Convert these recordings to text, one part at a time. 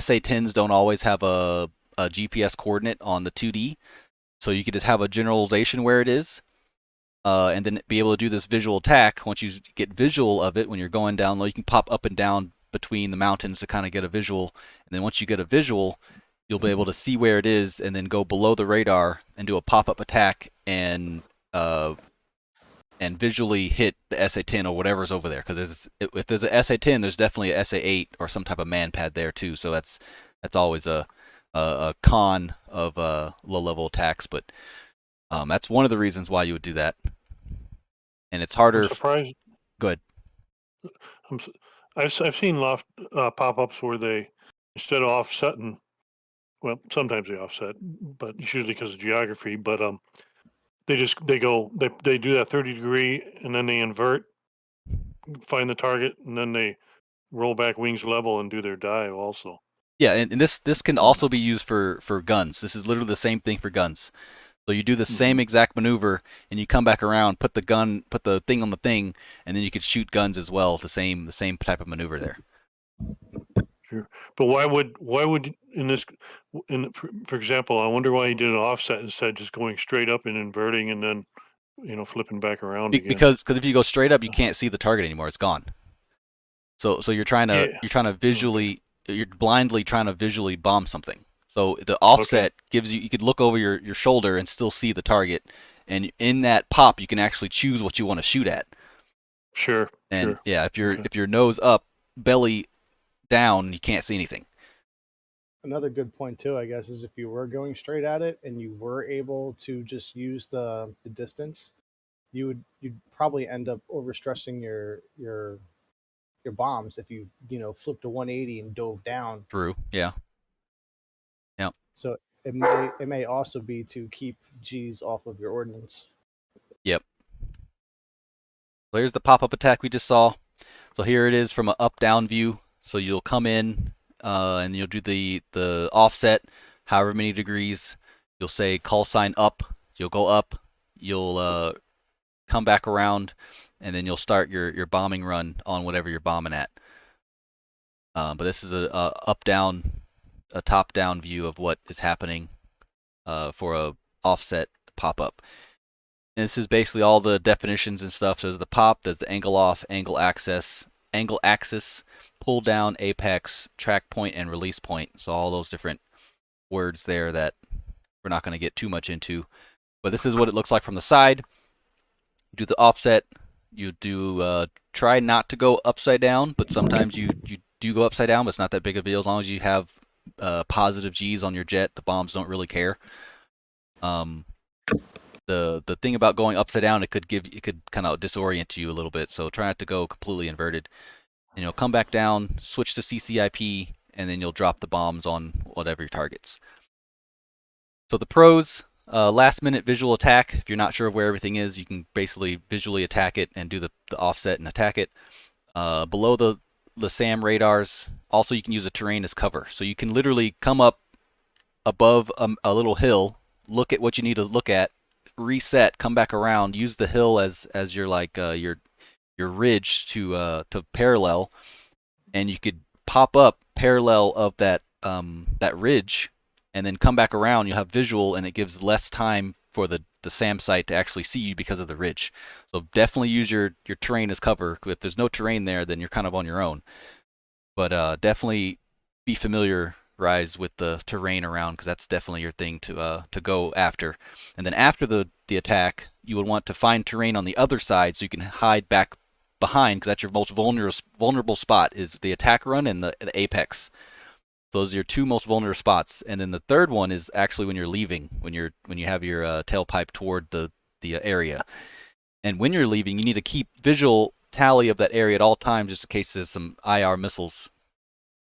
SA-10s don't always have a GPS coordinate on the 2D, so you could just have a generalization where it is, and then be able to do this visual attack. Once you get visual of it, when you're going down low, you can pop up and down between the mountains to kind of get a visual. And then once you get a visual, you'll be able to see where it is, and then go below the radar and do a pop-up attack uh, and visually hit the SA-10 or whatever's over there. Because if there's a SA-10, there's definitely a SA-8 or some type of man pad there too. So that's always a con of low-level attacks, but that's one of the reasons why you would do that. And it's harder. I'm surprised. Go ahead. I've seen loft pop-ups where they, instead of offsetting, well, sometimes they offset, but it's usually because of geography. But they do that 30-degree, and then they invert, find the target, and then they roll back wings level and do their dive also. Yeah, and this can also be used for guns. This is literally the same thing for guns. So you do the same exact maneuver, and you come back around, put the thing on the thing, and then you could shoot guns as well. The same type of maneuver there. Sure, but why would for example, I wonder why he did an offset instead of just going straight up and inverting and then flipping back around again. Because if you go straight up, you can't see the target anymore. It's gone. So you're trying to visually, you're blindly trying to visually bomb something. So the offset gives you could look over your shoulder and still see the target, and in that pop you can actually choose what you want to shoot at. Sure. And yeah, if you're nose up, belly down, you can't see anything. Another good point too, I guess, is if you were going straight at it and you were able to just use the distance, you'd probably end up overstressing your bombs if you flipped a 180 and dove down. True. Yeah. Yep. So it may also be to keep G's off of your ordnance. Yep. So here's the pop-up attack we just saw. So here it is from an up-down view. So you'll come in and you'll do the offset, however many degrees. You'll say call sign up. You'll go up. You'll come back around, and then you'll start your bombing run on whatever you're bombing at. But this is a top-down view of what is happening for a offset pop-up. And this is basically all the definitions and stuff. So there's the pop, there's the angle off, angle axis, pull down, apex, track point, and release point. So all those different words there that we're not going to get too much into. But this is what it looks like from the side. You do the offset. You do try not to go upside down, but sometimes you do go upside down, but it's not that big of a deal. As long as you have positive G's on your jet, the bombs don't really care. The thing about going upside down, it could kind of disorient you a little bit. So try not to go completely inverted. And you'll come back down, switch to CCIP, and then you'll drop the bombs on whatever your targets. So the pros, last minute visual attack. If you're not sure of where everything is, you can basically visually attack it and do the offset and attack it. Below the SAM radars, also you can use the terrain as cover. So you can literally come up above a little hill, look at what you need to look at, reset, come back around, use the hill as your your ridge to parallel, and you could pop up parallel of that ridge, and then come back around. You'll have visual, and it gives less time for the SAM site to actually see you because of the ridge. So definitely use your terrain as cover. If there's no terrain there, then you're kind of on your own. But definitely be familiarized with the terrain around, because that's definitely your thing to go after. And then after the attack, you would want to find terrain on the other side so you can hide back behind, because that's your most vulnerable spot, is the attack run and the apex. Those are your two most vulnerable spots. And then the third one is actually when you're leaving, when you have your tailpipe toward the area. And when you're leaving, you need to keep visual tally of that area at all times, just in case there's some IR missiles,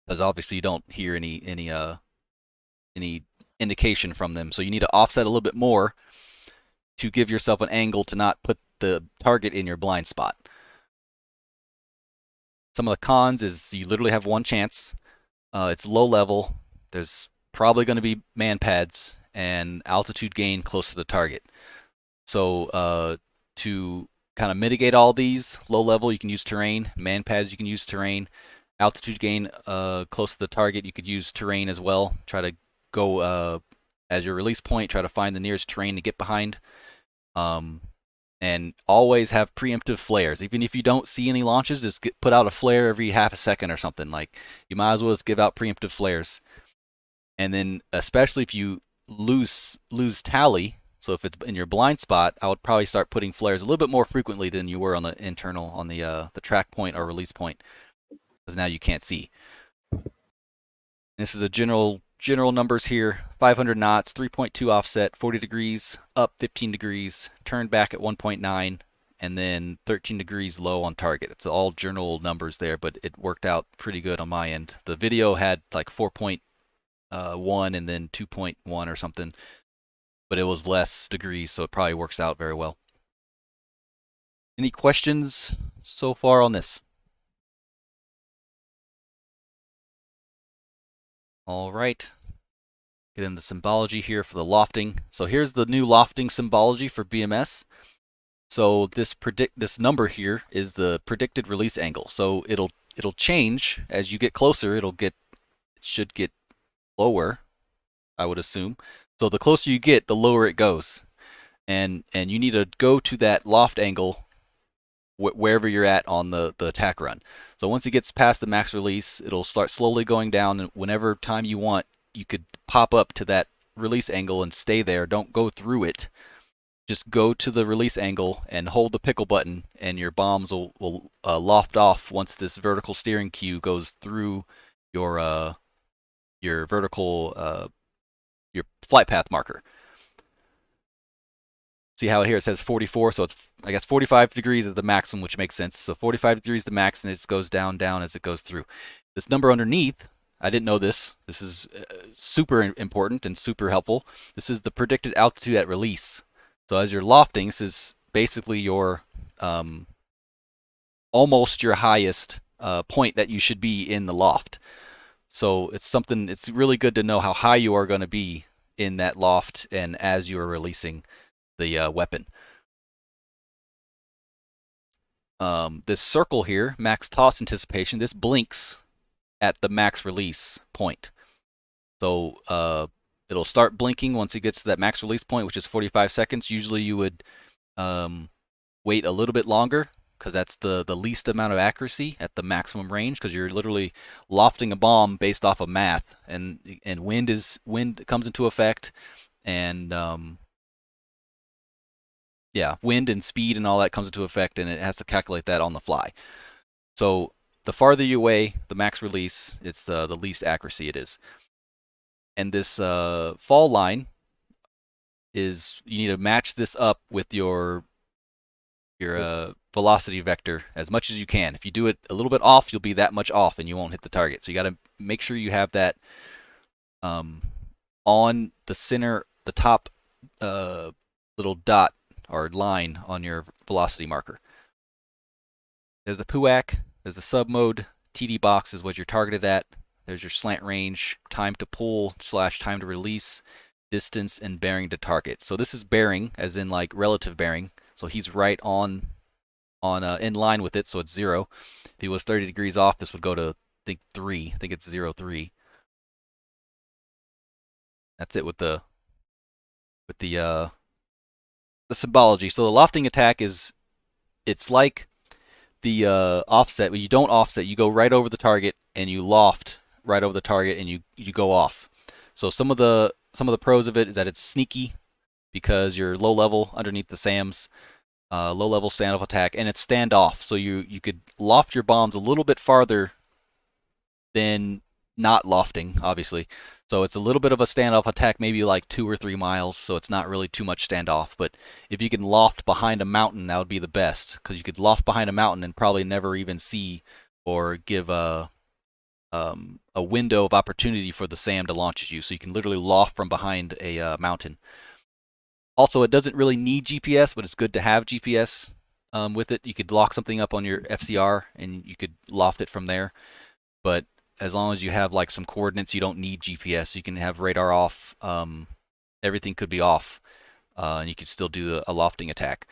because obviously you don't hear any indication from them. So you need to offset a little bit more to give yourself an angle to not put the target in your blind spot. Some of the cons is you literally have one chance. It's low level. There's probably going to be man pads and altitude gain close to the target. So to kind of mitigate all these, low level you can use terrain, man pads you can use terrain, altitude gain close to the target. You could use terrain as well. Try to go as your release point. Try to find the nearest terrain to get behind. And always have preemptive flares. Even if you don't see any launches, just put out a flare every half a second or something. Like, you might as well just give out preemptive flares. And then, especially if you lose tally, so if it's in your blind spot, I would probably start putting flares a little bit more frequently than you were on the internal, on the track point or release point, because now you can't see. This is a general numbers here. 500 knots, 3.2 offset, 40 degrees, up 15 degrees, turned back at 1.9, and then 13 degrees low on target. It's all general numbers there, but it worked out pretty good on my end. The video had like 4.1 and then 2.1 or something, but it was less degrees, so it probably works out very well. Any questions so far on this? All right. Get into symbology here for the lofting. So here's the new lofting symbology for BMS. So this number here is the predicted release angle. So it'll change as you get closer. It should get lower, I would assume. So the closer you get, the lower it goes. And you need to go to that loft angle wherever you're at on the attack run. So once it gets past the max release, it'll start slowly going down, and whenever time you want, you could pop up to that release angle and stay there. Don't go through it. Just go to the release angle and hold the pickle button, and your bombs will loft off once this vertical steering cue goes through your vertical your flight path marker. See how here it says 44, so it's, I guess, 45 degrees is the maximum, which makes sense. So 45 degrees is the max, and it goes down as it goes through. This number underneath, I didn't know this. This is super important and super helpful. This is the predicted altitude at release. So as you're lofting, this is basically your almost your highest point that you should be in the loft. So it's really good to know how high you are going to be in that loft and as you are releasing the weapon. This circle here, max toss anticipation, this blinks at the max release point. So it'll start blinking once it gets to that max release point, which is 45 seconds. Usually you would wait a little bit longer, because that's the least amount of accuracy at the maximum range, because you're literally lofting a bomb based off of math, and wind comes into effect, and yeah, wind and speed and all that comes into effect, and it has to calculate that on the fly. So the farther you away, the max release, it's the least accuracy it is. And this fall line is, you need to match this up with your velocity vector as much as you can. If you do it a little bit off, you'll be that much off and you won't hit the target. So you got to make sure you have that on the center, the top little dot or line on your velocity marker. There's the PUAC, there's the sub mode, TD box is what you're targeted at. There's your slant range, time to pull / time to release, distance, and bearing to target. So this is bearing, as in like relative bearing. So he's right on in line with it, so it's 0. If he was 30 degrees off, this would go to, I think, 3. I think it's 0, 3. That's it with the symbology. So the lofting attack it's like the offset. When you don't offset, you go right over the target and you loft right over the target and you go off. So some of the pros of it is that it's sneaky, because you're low level underneath the SAMs, low level standoff attack, and it's standoff. So you could loft your bombs a little bit farther than not lofting, obviously. So it's a little bit of a standoff attack, maybe like 2 or 3 miles, so it's not really too much standoff. But if you can loft behind a mountain, that would be the best, because you could loft behind a mountain and probably never even see or give a window of opportunity for the SAM to launch at you. So you can literally loft from behind a mountain. Also, it doesn't really need GPS, but it's good to have GPS with it. You could lock something up on your FCR and you could loft it from there. But as long as you have like some coordinates, you don't need GPS. You can have radar off. Everything could be off, and you could still do a lofting attack.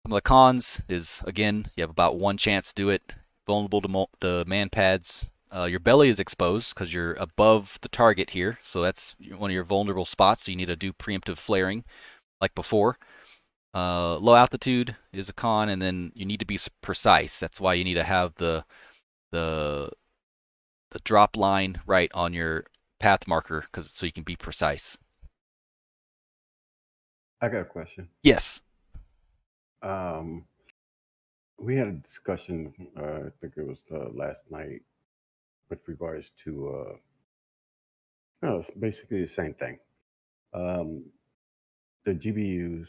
Some of the cons is, again, you have about 1 chance to do it. vulnerable to man pads. Your belly is exposed because you're above the target here, so that's one of your vulnerable spots. So you need to do preemptive flaring, like before. Low altitude is a con, and then you need to be precise. That's why you need to have the the drop line right on your path marker, so you can be precise. I got a question. Yes. We had a discussion, I think it was last night, with regards to it's basically the same thing. The GBUs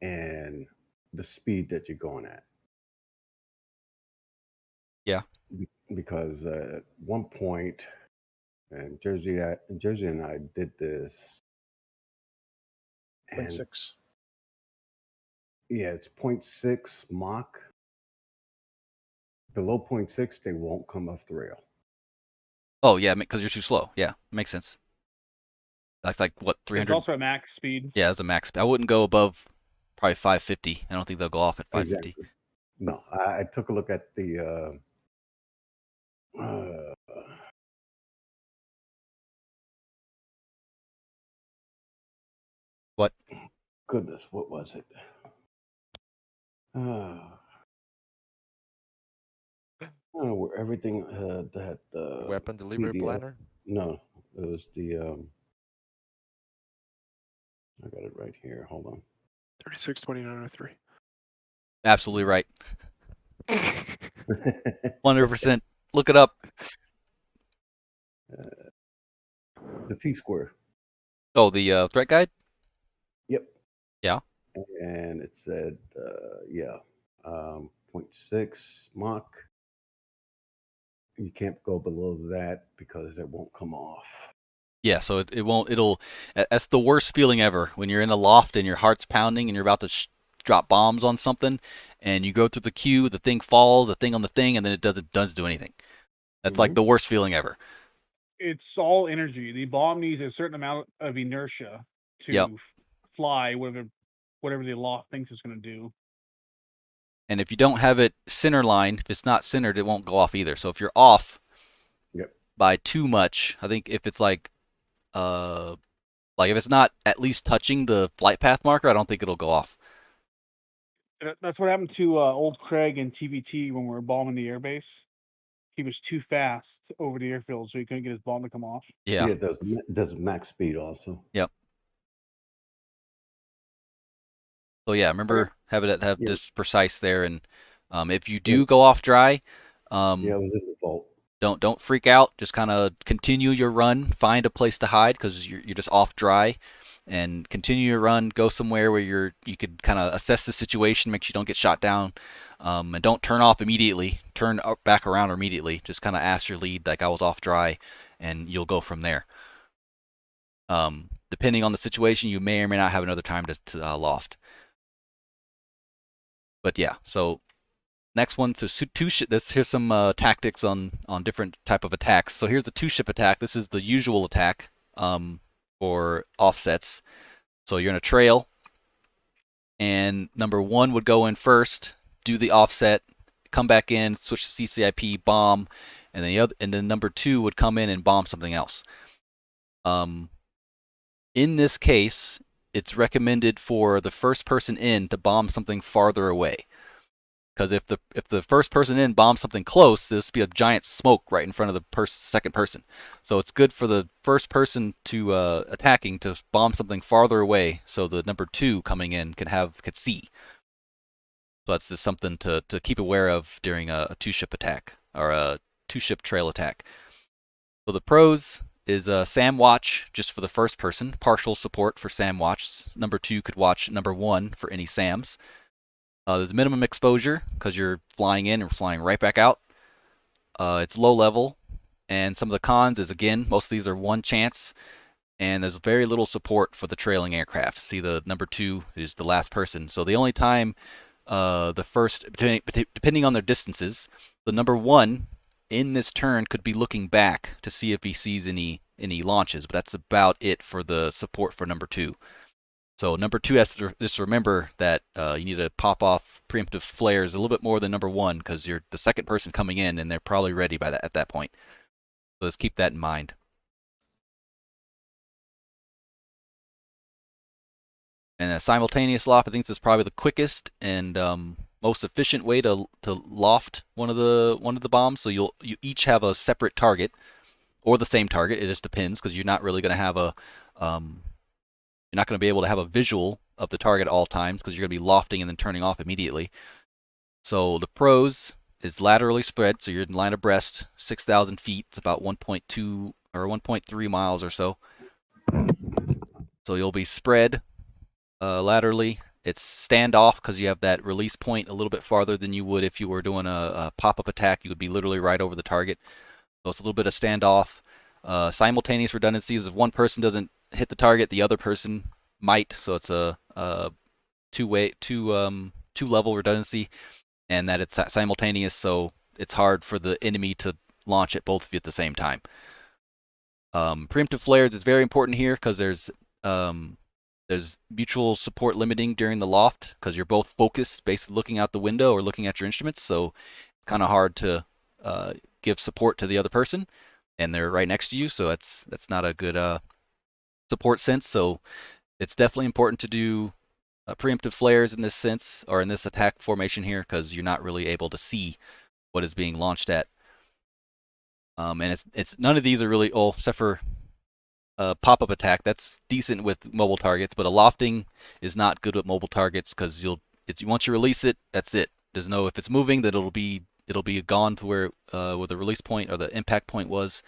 and the speed that you're going at. Yeah. Because at one point, and Jersey and I did this. 0.6. Yeah, it's 0.6 Mach. Below 0.6, they won't come off the rail. Oh yeah, because you're too slow. Yeah, makes sense. That's like what, 300? It's also a max speed. Yeah, it's a max. I wouldn't go above probably 550. I don't think they'll go off at 550. Exactly. No, I took a look at the What? Goodness, what was it? Where everything that Weapon delivery PDF. planner. No, it was the I got it right here. Hold on. 362903. Absolutely right. 100%. Look it up. The T-square. Oh, the threat guide? Yep. Yeah. And it said, 0.6 Mach. You can't go below that because it won't come off. Yeah, so it won't. That's the worst feeling ever when you're in a loft and your heart's pounding and you're about to drop bombs on something, and you go through the queue, the thing falls, the thing on the thing, and then it doesn't do anything. That's like the worst feeling ever. It's all energy. The bomb needs a certain amount of inertia to fly whatever the loft thinks it's going to do. And if you don't have it center line, if it's not centered, it won't go off either. So if you're off by too much, I think if it's like if it's not at least touching the flight path marker, I don't think it'll go off. That's what happened to old Craig and TVT when we were bombing the airbase. He was too fast over the airfield, so he couldn't get his bomb to come off. Yeah. Yeah, it does max speed also. Yep. So yeah, remember have it have this precise there, and if you do go off dry, it was in the vault. Don't freak out. Just kind of continue your run. Find a place to hide because you're just off dry, and continue your run. Go somewhere where you could kind of assess the situation, make sure you don't get shot down, and don't turn off immediately. Turn back around immediately. Just kind of ask your lead like I was off dry, and you'll go from there. Depending on the situation, you may or may not have another time to loft. But yeah, so next one, so here's some tactics on different type of attacks. So here's the two-ship attack. This is the usual attack for offsets. So you're in a trail, and number one would go in first, do the offset, come back in, switch to CCIP, bomb, and then number two would come in and bomb something else. In this case, it's recommended for the first person in to bomb something farther away. Because if the first person in bombs something close, this would be a giant smoke right in front of the second person. So it's good for the first person to attacking to bomb something farther away, so the number two coming in could see. So that's just something to keep aware of during a two-ship attack or a two-ship trail attack. So the pros is SAM watch just for the first person, partial support for SAM watch. Number two could watch number one for any SAMs. There's minimum exposure because you're flying in and flying right back out. It's low level, and some of the cons is, again, most of these are one chance, and there's very little support for the trailing aircraft. See, the number two is the last person. So the only time the first, depending on their distances, the number one in this turn could be looking back to see if he sees any launches, but that's about it for the support for number two. So number 2 has to just remember that you need to pop off preemptive flares a little bit more than number 1 because you're the second person coming in and they're probably ready by that at that point. So let's keep that in mind. And a simultaneous loft, I think this is probably the quickest and most efficient way to loft one of the bombs. So you each have a separate target or the same target. It just depends because you're not really going to have a you're not going to be able to have a visual of the target at all times because you're going to be lofting and then turning off immediately. So the pros is laterally spread, so you're in line abreast, 6,000 feet. It's about 1.2 or 1.3 miles or so. So you'll be spread laterally. It's standoff because you have that release point a little bit farther than you would if you were doing a pop-up attack. You would be literally right over the target. So it's a little bit of standoff. Simultaneous redundancies. If one person doesn't hit the target, the other person might. So it's a two-level redundancy, and that it's simultaneous. So it's hard for the enemy to launch at both of you at the same time. Preemptive flares is very important here because there's mutual support limiting during the loft because you're both focused, basically looking out the window or looking at your instruments. So it's kind of hard to give support to the other person, and they're right next to you. So that's not a good support sense. So it's definitely important to do preemptive flares in this sense, or in this attack formation here, because you're not really able to see what is being launched at. And it's none of these are really, except for pop-up attack. That's decent with mobile targets, but a lofting is not good with mobile targets because once you release it, that's it. There's no, if it's moving, that it'll be gone to where the release point or the impact point was.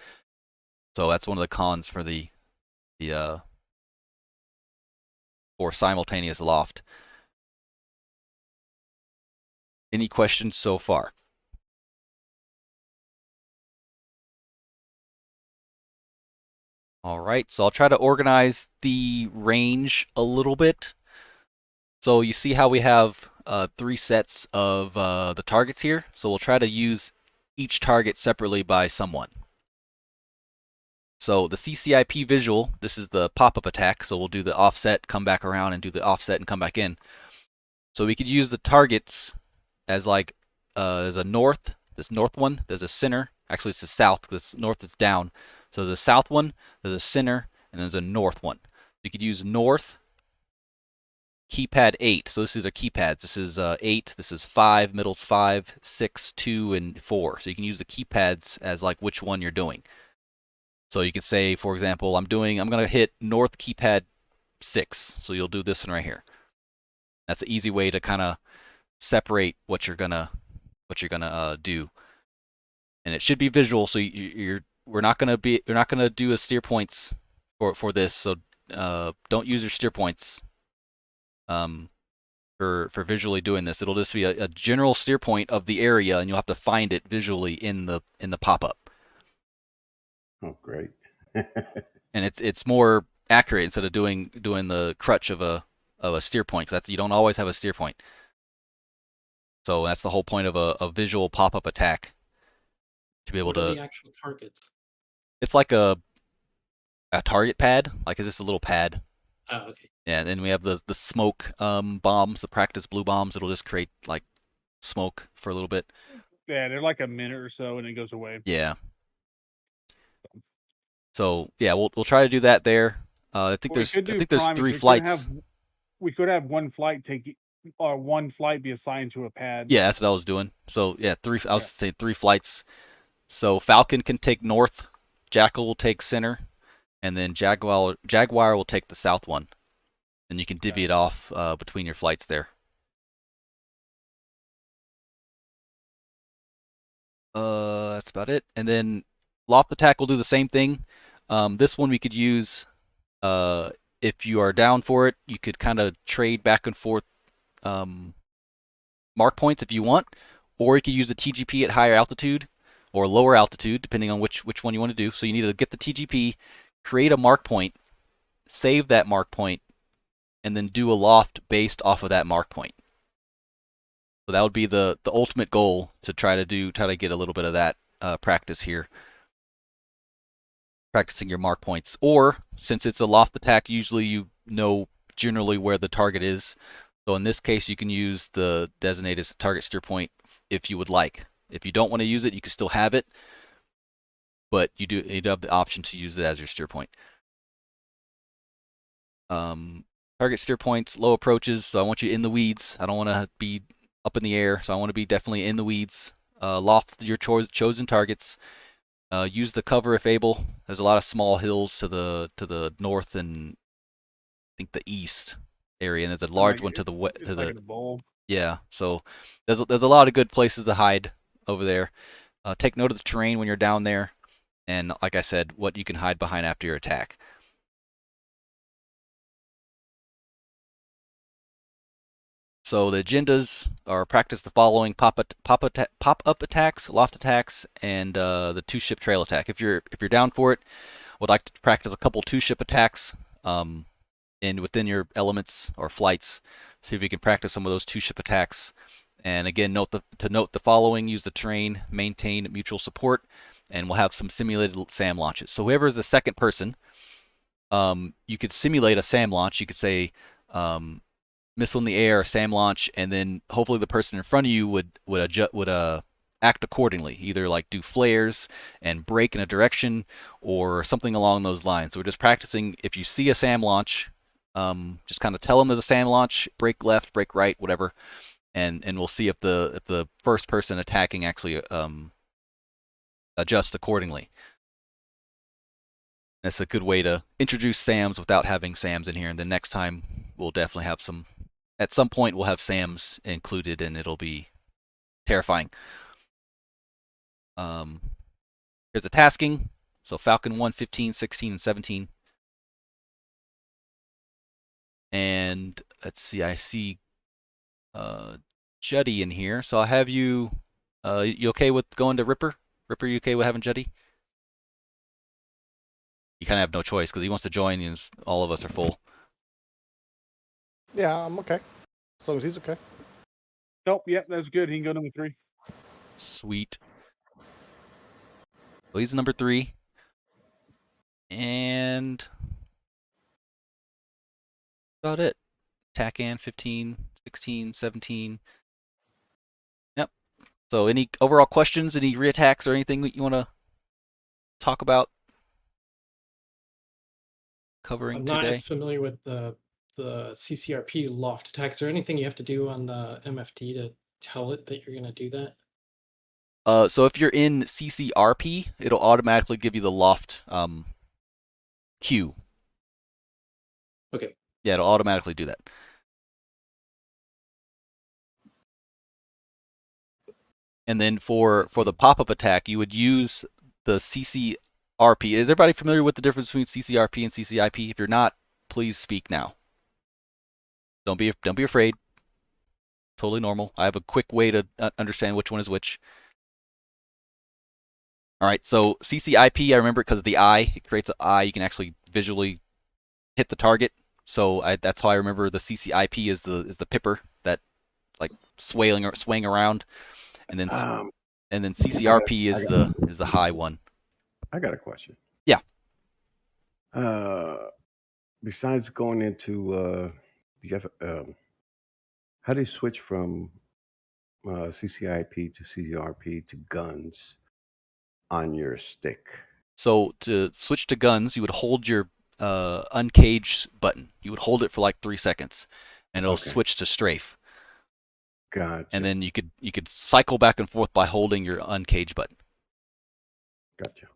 So that's one of the cons for for simultaneous loft. Any questions so far? All right, so I'll try to organize the range a little bit. So you see how we have 3 sets of the targets here. So we'll try to use each target separately by someone. So the CCIP visual, this is the pop-up attack. So we'll do the offset, come back around, and do the offset and come back in. So we could use the targets as like there's a north, this north one, there's a center. Actually, it's the south. This north is down. So there's a south one, there's a center, and there's a north one. You could use north, keypad 8. So this is our keypads. This is 8, this is 5, middle's 5, 6, 2, and 4. So you can use the keypads as like which one you're doing. So you can say, for example, I'm going to hit north keypad 6. So you'll do this one right here. That's an easy way to kind of separate what you're gonna do. And it should be visual, so we're not gonna do a steer points for this. So don't use your steer points for visually doing this. It'll just be a general steer point of the area, and you'll have to find it visually in the pop-up. Oh, great! And it's more accurate instead of doing the crutch of a steer point, because you don't always have a steer point. So that's the whole point of a visual pop-up attack, to be able What to. are the actual targets? It's like a target pad. Like it's just a little pad. Oh, okay. Yeah, and then we have the smoke bombs, the practice blue bombs. It'll just create like smoke for a little bit. Yeah, they're like a minute or so, and it goes away. Yeah. So yeah, we'll try to do that there. I think there's 3 flights. We could have one flight one flight be assigned to a pad. Yeah, that's what I was doing. So yeah, I was saying 3 flights. So Falcon can take north, Jackal will take center, and then Jaguar will take the south one. And you can divvy it off between your flights there. That's about it. And then Loft Attack will do the same thing. This one we could use if you are down for it. You could kind of trade back and forth mark points if you want, or you could use the TGP at higher altitude or lower altitude, depending on which one you want to do. So you need to get the TGP, create a mark point, save that mark point, and then do a loft based off of that mark point. So that would be the ultimate goal, to try to get a little bit of that practice here, practicing your mark points. Or since it's a loft attack, usually you know generally where the target is. So in this case, you can use the designated target steer point if you would like. If you don't want to use it, you can still have it, but you do have the option to use it as your steer point. Target steer points, low approaches. So I want you in the weeds. I don't want to be up in the air, so I want to be definitely in the weeds. Loft your chosen targets. Use the cover if able. There's a lot of small hills to the north and I think the east area, and there's a large one to the west. It's like in a bowl. Yeah, so there's a lot of good places to hide over there. Take note of the terrain when you're down there, and like I said, what you can hide behind after your attack. So the agendas are practice the following: pop-up attacks, loft attacks, and the two-ship trail attack. If you're down for it, would like to practice a couple two-ship attacks in within your elements or flights. See if you can practice some of those two-ship attacks. And again, note the following: use the terrain, maintain mutual support, and we'll have some simulated SAM launches. So whoever is the second person, you could simulate a SAM launch. You could say missile in the air, SAM launch, and then hopefully the person in front of you would act accordingly. Either like do flares and brake in a direction or something along those lines. So we're just practicing. If you see a SAM launch, just kind of tell them there's a SAM launch, brake left, brake right, whatever, and we'll see if the first person attacking actually adjusts accordingly. That's a good way to introduce SAMs without having SAMs in here, and then next time we'll definitely have some. At some point, we'll have SAMs included, and it'll be terrifying. Here's the tasking. So Falcon 1, 15, 16, and 17. And let's see, I see Juddy in here. So I'll have you. You okay with going to Ripper? Ripper, you okay with having Juddy? You kind of have no choice because he wants to join, and all of us are full. Yeah, I'm okay. As long as he's okay. Nope, yep, that's good. He can go number 3. Sweet. Well, he's number 3. And about it. TACAN 15, 16, 17. Yep. So any overall questions, any reattacks or anything that you want to talk about covering I'm not today? as familiar with the CCRP loft attack. Is there anything you have to do on the MFD to tell it that you're going to do that? So if you're in CCRP, it'll automatically give you the loft queue. Okay. Yeah, it'll automatically do that. And then for the pop-up attack, you would use the CCRP. Is everybody familiar with the difference between CCRP and CCIP? If you're not, please speak now. Don't be afraid. Totally normal. I have a quick way to understand which one is which. All right, so CCIP, I remember it because of the eye. It creates an eye. You can actually visually hit the target. So that's how I remember the CCIP is the pipper that like swaying around, and then CCRP is the high one. I got a question. Yeah. Besides going into how do you switch from CCIP to CCRP to guns on your stick? So to switch to guns, you would hold your uncage button. You would hold it for like 3 seconds, and it'll switch to strafe. Gotcha. And then you could cycle back and forth by holding your uncage button. Gotcha.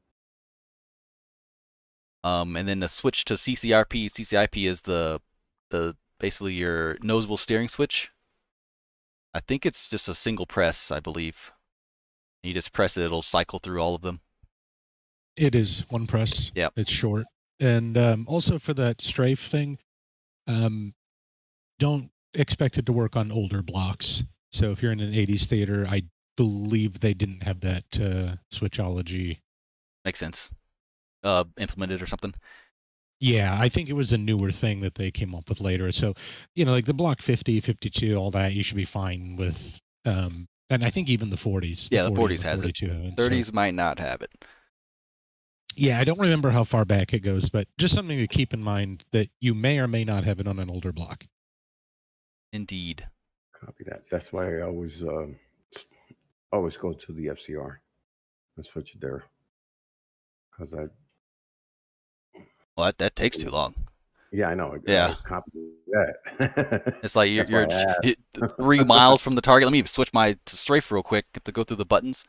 And then the switch to CCIP is the basically your noseable steering switch. I think it's just a single press, I believe. You just press it, it'll cycle through all of them. It is one press. Yep. It's short. And also for that strafe thing, don't expect it to work on older blocks. So if you're in an 80s theater, I believe they didn't have that switchology. Makes sense. Implemented or something. Yeah, I think it was a newer thing that they came up with later. So, like the block 50, 52, all that, you should be fine with. And I think even the 40s. Yeah, the 40s has it. 42 30s might not have it. Yeah, I don't remember how far back it goes, but just something to keep in mind that you may or may not have it on an older block. Indeed. Copy that. That's why I always go to the FCR and switch it there. Because Well, that takes too long. yeah, I know. Yeah. Copy that. It's like That's you're why I asked. 3 miles from the target. Let me switch my strafe real quick. Have to go through the buttons.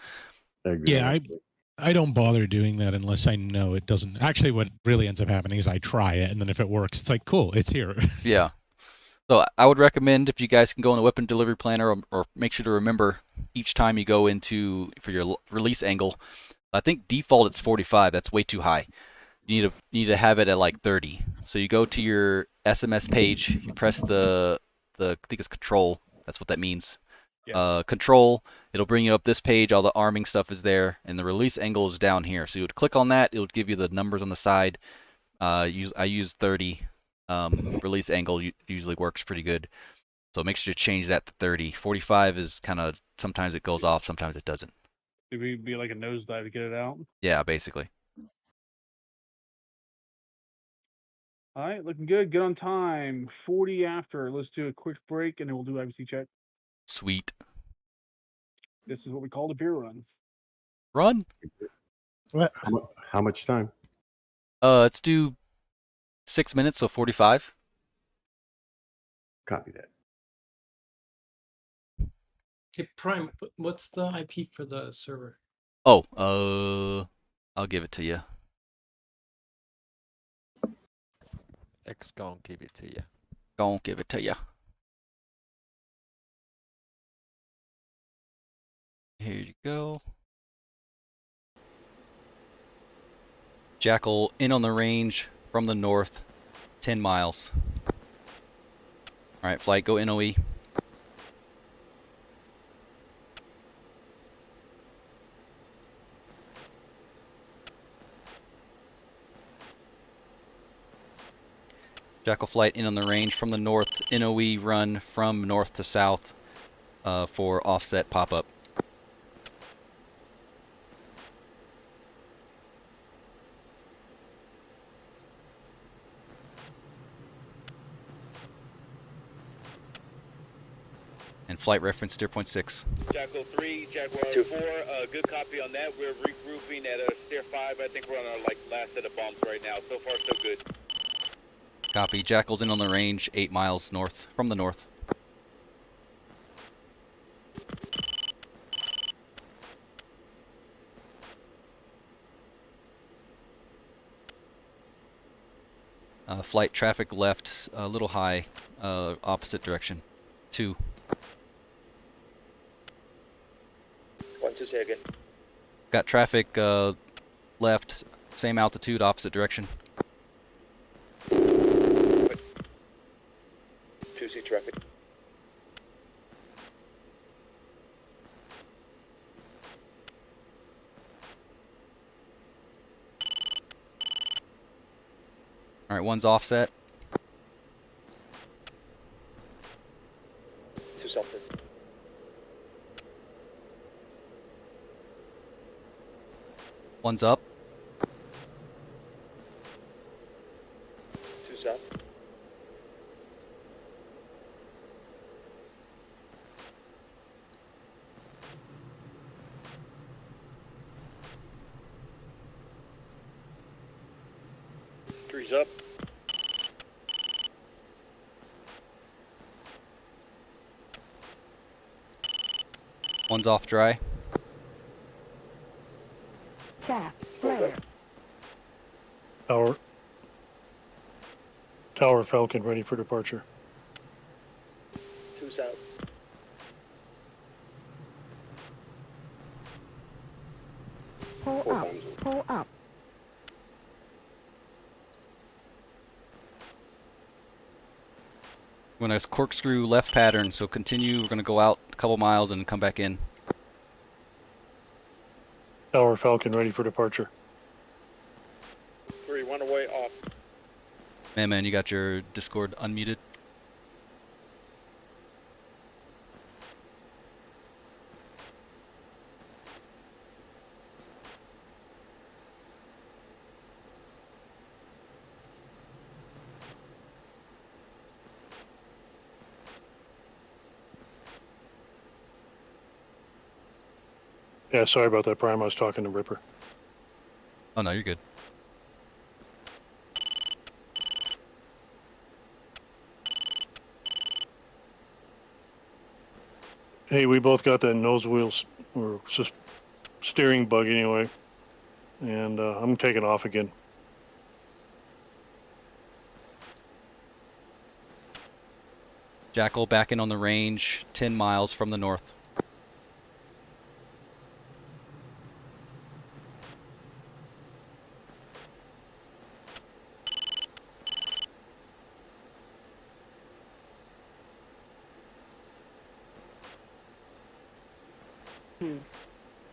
Yeah, Exactly. I don't bother doing that unless I know it doesn't. Actually, what really ends up happening is I try it, and then if it works, it's like, cool, it's here. Yeah. So I would recommend if you guys can go in the weapon delivery planner or make sure to remember each time you go into for your release angle. I think default it's 45. That's way too high. You need to have it at like 30. So you go to your SMS page, you press the I think it's control. That's what that means. Yeah. Control. It'll bring you up this page. All the arming stuff is there, and the release angle is down here. So you would click on that. It would give you the numbers on the side. I use 30. Release angle usually works pretty good. So make sure to change that to 30. 45 is kind of sometimes it goes off, sometimes it doesn't. It would be like a nosedive to get it out. Yeah, basically. All right, looking good. Good on time. 40 after. Let's do a quick break, and then we'll do IBC check. Sweet. This is what we call the beer runs. Run. How much time? Let's do 6 minutes, so 45. Copy that. Hey, Prime, what's the IP for the server? Oh, I'll give it to you. X gon' give it to you. Don't give it to you. Here you go. Jackal in on the range from the north, 10 miles. All right, flight, go NOE. Jackal flight in on the range from the north, NOE run from north to south for offset pop-up. And flight reference steer point 6. Jackal 3, Jaguar 4, good copy on that. We're regrouping at steer 5. I think we're on our last set of bombs right now. So far, so good. Copy. Jackal's in on the range, 8 miles north, from the north. Flight traffic left, a little high, opposite direction. 2. 1, 2, say again. Got traffic left, same altitude, opposite direction. 2C traffic. All right, one's offset. 2 something. One's up. 2 south. Three's up. One's off dry. Tower Falcon ready for departure. 2 south. Pull up. We're going to corkscrew left pattern, so continue. We're going to go out a couple miles and come back in. Tower Falcon ready for departure. 3, 1 away, off. Man, you got your Discord unmuted? Yeah, sorry about that, Prime. I was talking to Ripper. Oh no, you're good. Hey, we both got that nose wheels or steering bug anyway, and I'm taking off again. Jackal back in on the range, 10 miles from the north.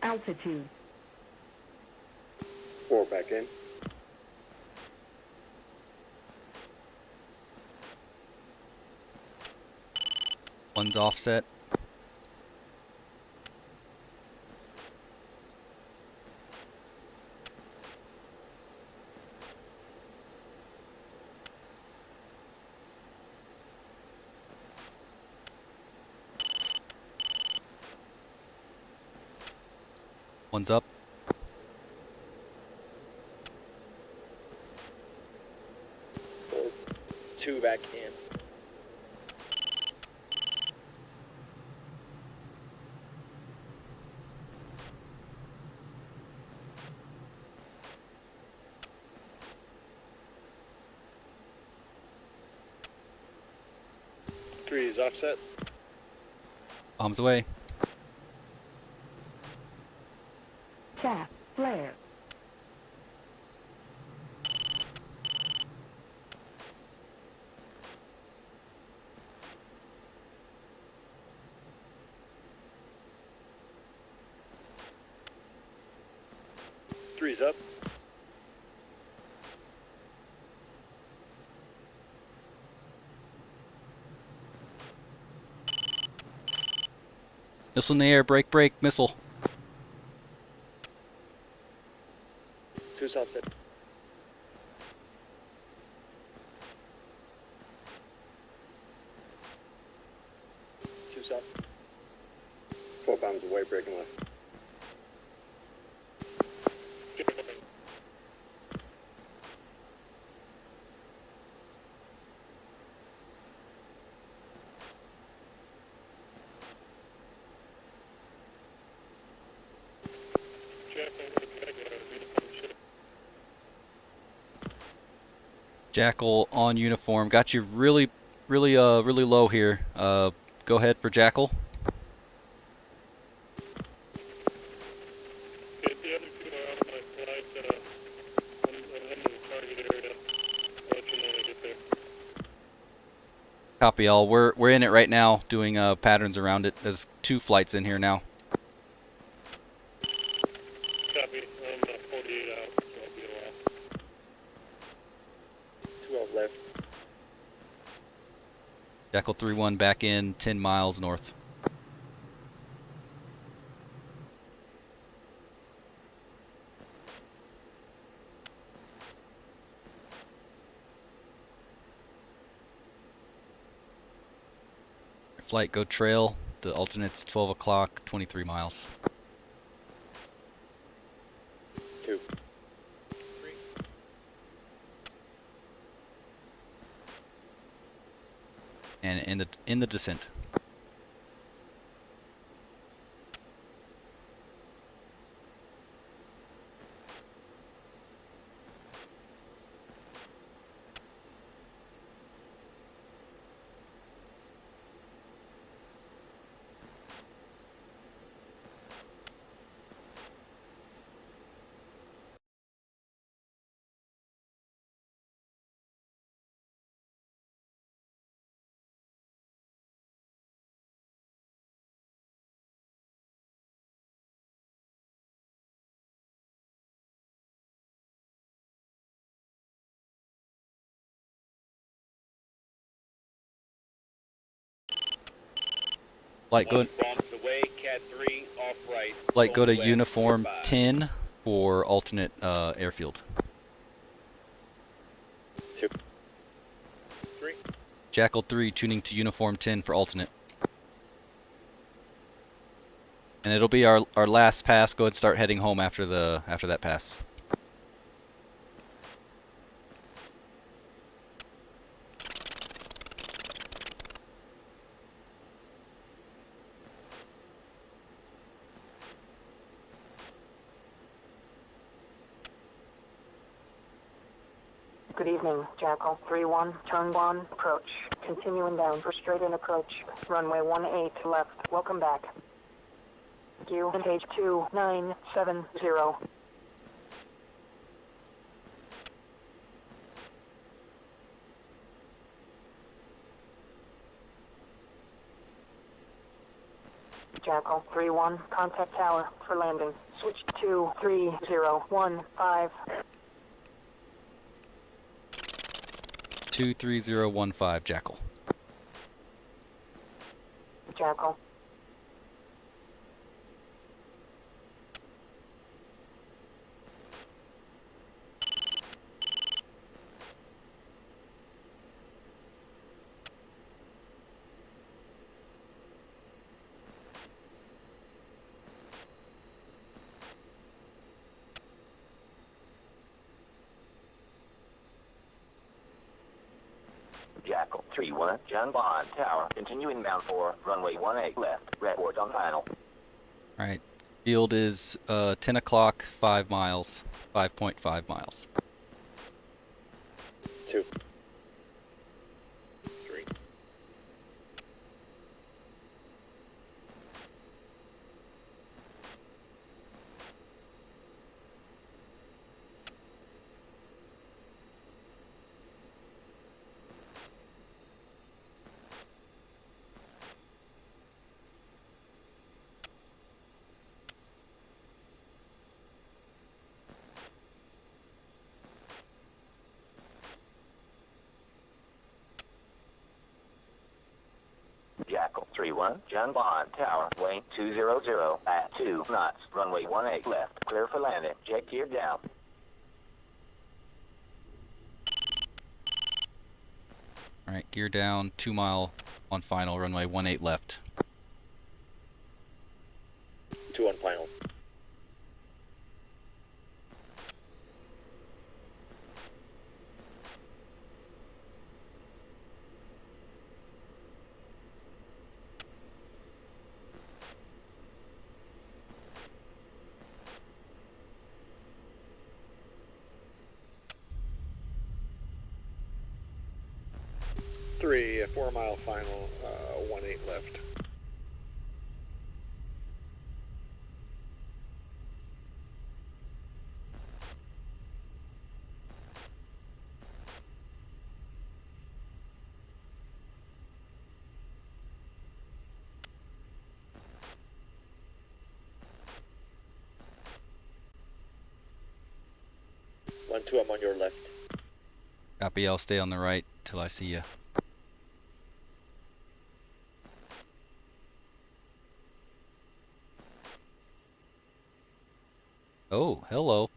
Altitude. 4 back in. One's offset. One's up. Two back in. Three is offset. Bombs away. Chaff. Flare. Three's up. Missile in the air. Break, break. Missile. Two's offset. Two's up. 4 bombs away, breaking left. Jackal on uniform. Got you really low here. Go ahead for Jackal. Copy all. We're in it right now, doing patterns around it. There's 2 flights in here now. Copy. I'm 48 out, so I'll be a while. 12 left. Jackal 3-1 back in, 10 miles north. Flight go trail. The alternate's 12 o'clock, 23 miles. 2. And in the descent. Flight go. Bombs away. Cat 3 off right. Flight go to West, uniform 45. 10 for alternate airfield. 2. 3. Jackal 3 tuning to uniform 10 for alternate. And it'll be our last pass. Go ahead and start heading home after that pass. Good evening, Jackal 3-1, turn 1, approach. Continuing down for straight-in approach. Runway 18 left. Welcome back. You and page 2970. Jackal 3-1, contact tower for landing. Switch to 3015. 23015 Jackal. Jackal. Jackal 3-1, John Bond Tower, continuing bound for runway 18 left, report on final. Alright, field is 10 o'clock, 5 miles, 5.5 miles. 2. 3. Jackal 3-1, John Bond Tower, Wayne 200 at 2 knots, runway 18 left, clear for landing, jet gear down. Alright, gear down, 2 mile on final, runway 18 left. 2 on final. A 4 mile final, 18 left. One, 2, I'm on your left. Copy, I'll stay on the right till I see you. Oh, hello.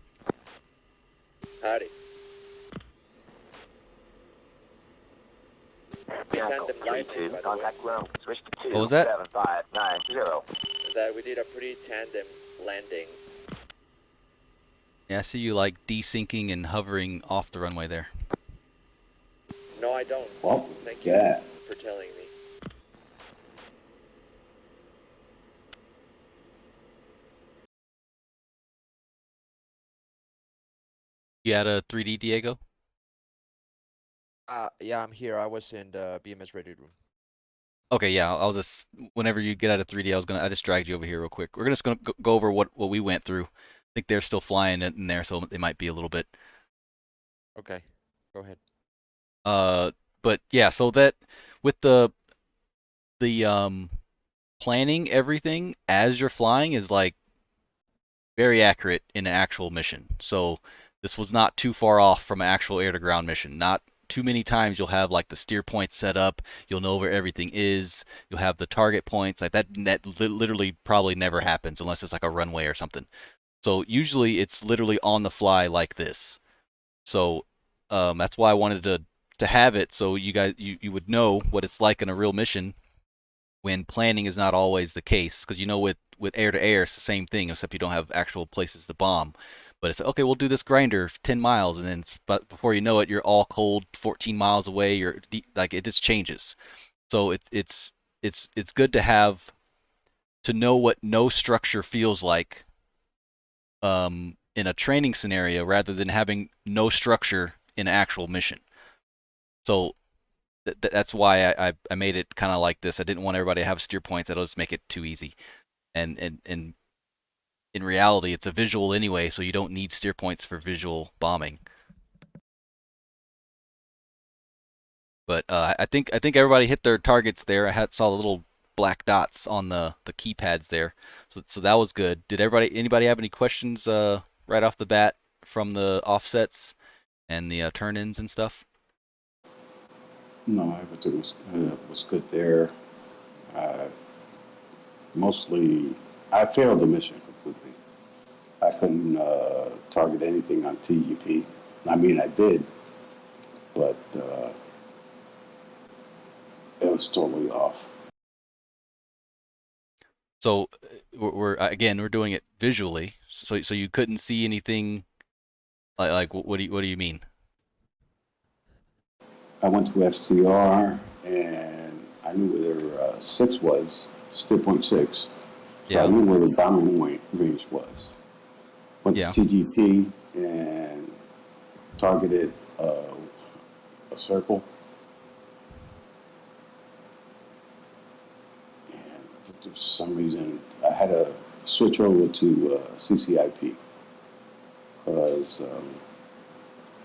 Howdy. Jackal 3-2, contact room, switch to 2, What was that? 7590. That we did a pretty tandem landing. Yeah, I see you like desyncing and hovering off the runway there. No, I don't. What Thank was you that? for telling me. You had a 3D, Diego? Yeah, I'm here. I was in the BMS ready room. Okay, yeah, I'll just, whenever you get out of 3D, I just dragged you over here real quick. We're just gonna go over what we went through. I think they're still flying in there, so they might be a little bit. Okay, go ahead. But yeah, so that with the planning everything as you're flying is like very accurate in an actual mission. So this was not too far off from an actual air-to-ground mission. Not too many times you'll have like the steer points set up. You'll know where everything is. You'll have the target points. Like that literally probably never happens unless it's like a runway or something. So usually it's literally on the fly like this. So that's why I wanted to have it so you guys you would know what it's like in a real mission. when planning is not always the case. Because with air to air, it's the same thing, except you don't have actual places to bomb. But it's okay, we'll do this grinder 10 miles, and then but before you know it, you're all cold 14 miles away. Like it just changes. So it's good to know what no structure feels like in a training scenario rather than having no structure in an actual mission. So that's why I made it kind of like this. I didn't want everybody to have steer points. That'll just make it too easy. And in reality, it's a visual anyway, so you don't need steer points for visual bombing. But I think everybody hit their targets there. I saw the little black dots on the keypads there, so that was good. Did anybody have any questions right off the bat from the offsets and the turn-ins and stuff? No, everything was good there. Mostly, I failed the mission completely. I couldn't target anything on TGP. I mean, I did, but it was totally off. So we're doing it visually. So you couldn't see anything. Like what do you mean? I went to FTR and I knew where their 6 was, steer point 6. So Yeah. I knew where the bombing range was. Went Yeah. to TGP and targeted a circle. And for some reason, I had to switch over to CCIP because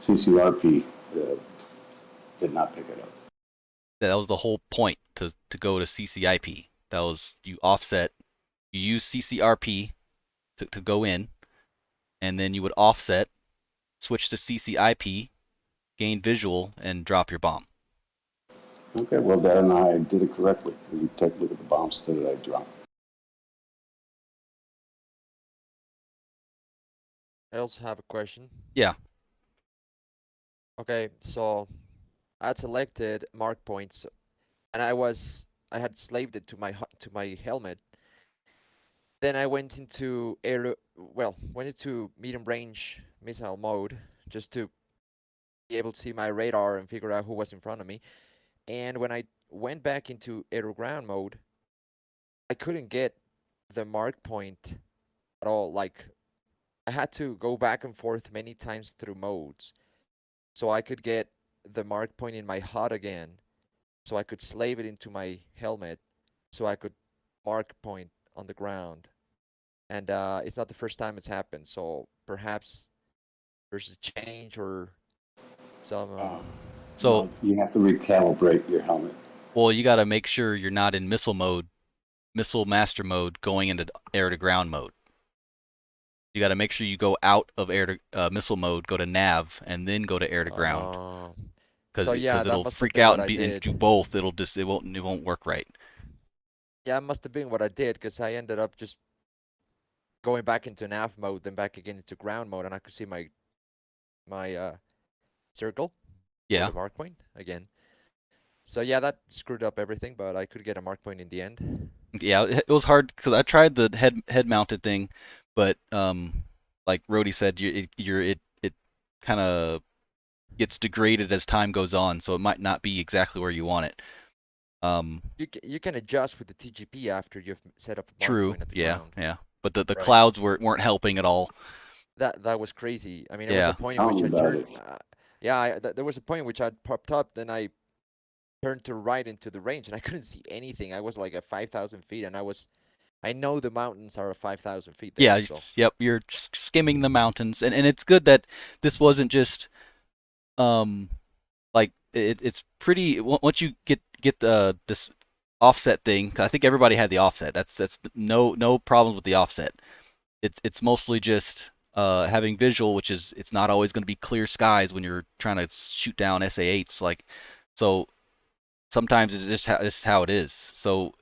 CCRP did not pick it up. That was the whole point to go to CCIP. That was you offset, you use CCRP to go in, and then you would offset, switch to CCIP, gain visual, and drop your bomb. Okay, well then I did it correctly. You take a look at the bombs that I dropped. I also have a question. Yeah. Okay, so I had selected mark points, and I had slaved it to my helmet. Then I went into medium range missile mode just to be able to see my radar and figure out who was in front of me. And when I went back into air ground mode, I couldn't get the mark point at all. Like I had to go back and forth many times through modes so I could get the mark point in my HUD again, so I could slave it into my helmet, so I could mark point on the ground. And it's not the first time it's happened, so perhaps there's a change or some. So well, you have to recalibrate your helmet. Well, you got to make sure you're not in missile master mode, going into air to ground mode. You got to make sure you go out of air to missile mode, go to nav, and then go to air to ground. Because it'll freak out and do both. It won't work right. Yeah, it must have been what I did, because I ended up just going back into nav mode, then back again into ground mode, and I could see my circle. Yeah. The mark point again. So yeah, that screwed up everything, but I could get a mark point in the end. Yeah, it was hard because I tried the head mounted thing, but like Rody said, it kind of gets degraded as time goes on, so it might not be exactly where you want it. You can adjust with the TGP after you've set up a mark True. point at the Yeah. ground. Yeah. But the clouds weren't helping at all. That was crazy. I mean, there Yeah. was a point in which I turned. There was a point in which I'd popped up, then I turned to right into the range, and I couldn't see anything. I was like at 5,000 feet, and I know the mountains are at 5,000 feet there. Yeah. So. Yep. You're skimming the mountains, and it's good that this wasn't just like it's pretty. Once you get this offset thing, 'cause I think everybody had the offset. That's no problems with the offset. It's mostly just having visual, which is it's not always going to be clear skies when you're trying to shoot down SA-8s. Like, so sometimes it's just how it is. So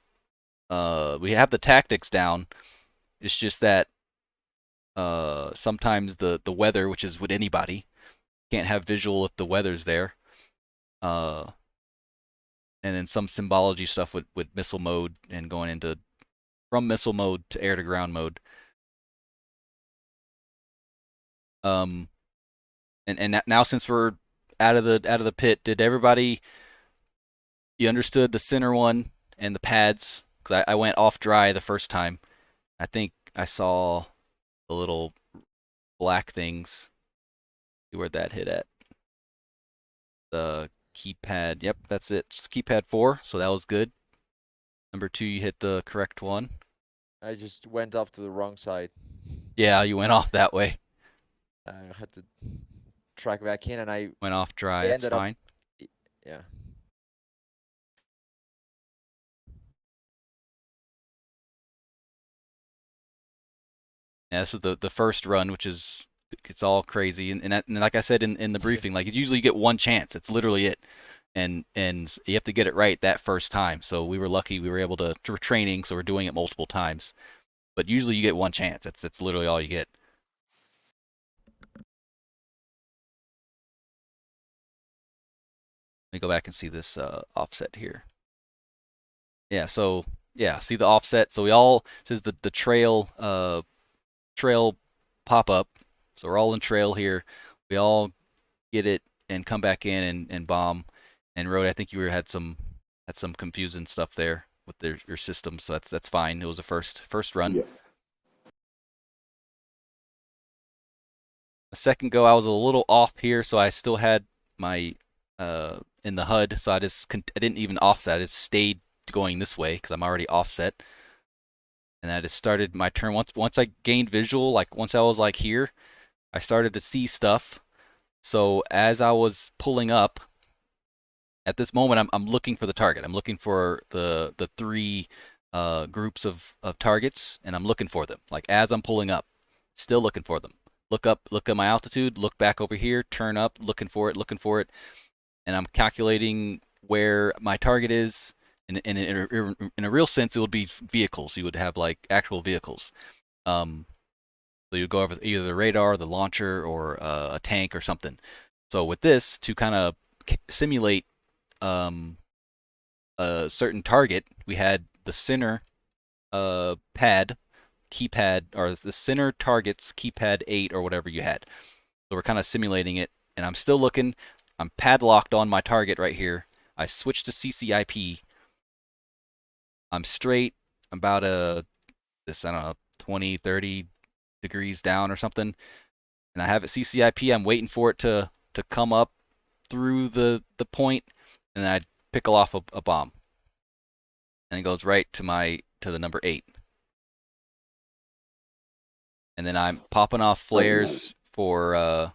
we have the tactics down. It's just that sometimes the weather, which is with anybody, can't have visual if the weather's there. and then some symbology stuff with missile mode and going into from missile mode to air to ground mode. And now since we're out of the pit, did everybody, you understood the center one and the pads? Because I went off dry the first time. I think I saw the little black things. See where that hit at. The keypad. Yep, that's it. Just keypad 4. So that was good. Number 2, you hit the correct one. I just went off to the wrong side. Yeah, you went off that way. I had to track back in, and I went off dry. I That's ended up- fine. yeah. Yeah, this is the first run, which is, it's all crazy, and like I said in the briefing, like usually you get one chance. It's literally it, and you have to get it right that first time. So we were lucky. We were able to. We're training, so we're doing it multiple times. But usually you get one chance. That's literally all you get. Let me go back and see this offset here. Yeah. So yeah, see the offset. So we all, this is the trail trail pop up. So we're all in trail here. We all get it and come back in and bomb. And Rode, I think you had some confusing stuff there with your system, so that's fine. It was a first run. Yeah. A second go, I was a little off here, so I still had my in the HUD, so I didn't even offset. I just stayed going this way because I'm already offset. And I just started my turn. Once I gained visual, like once I was like here, I started to see stuff. So as I was pulling up, at this moment I'm looking for the target. I'm looking for the 3 groups of targets, and I'm looking for them. Like as I'm pulling up, still looking for them. Look up, look at my altitude, look back over here, turn up, looking for it, and I'm calculating where my target is. In a real sense, it would be vehicles. You would have like actual vehicles. So you'd go over either the radar, the launcher, or a tank or something. So with this, to kind of simulate a certain target, we had the center pad, keypad, or the center targets keypad 8 or whatever you had. So we're kind of simulating it, and I'm still looking. I'm padlocked on my target right here. I switched to CCIP. I'm straight, about I don't know, 20, 30 degrees down or something. And I have it CCIP. I'm waiting for it to come up through the point, and then I pickle off a bomb. And it goes right to the number 8. And then I'm popping off flares for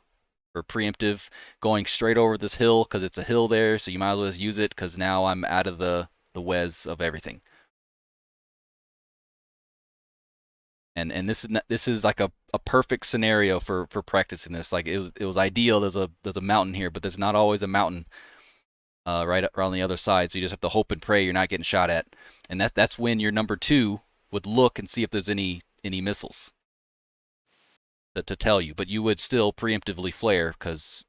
preemptive, going straight over this hill because it's a hill there, so you might as well use it because now I'm out of the wez of everything. And this is like a perfect scenario for practicing this. Like it was ideal. There's a mountain here, but there's not always a mountain right on the other side. So you just have to hope and pray you're not getting shot at. And that's when your number 2 would look and see if there's any missiles to tell you. But you would still preemptively flare because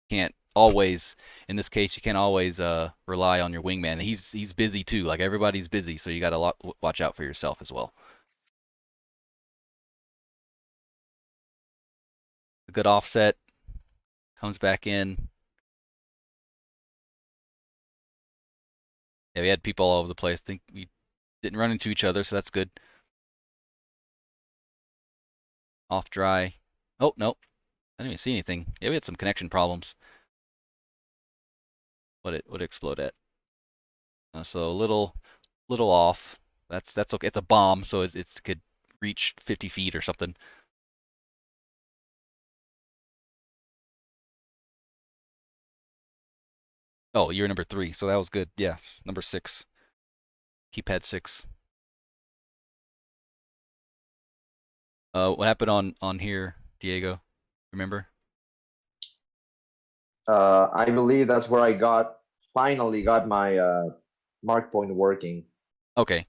you can't always, in this case, you can't always rely on your wingman. He's busy too. Like everybody's busy, so you got to watch out for yourself as well. A good offset, comes back in. Yeah, we had people all over the place. I think we didn't run into each other, so that's good. Off dry. Oh, no. I didn't even see anything. Yeah, we had some connection problems. What it would explode at. So a little off. That's okay. It's a bomb, so it could reach 50 feet or something. Oh, you're number 3, so that was good. Yeah, number 6. Keypad 6. What happened on here, Diego? Remember? I believe that's where I finally got my mark point working. Okay.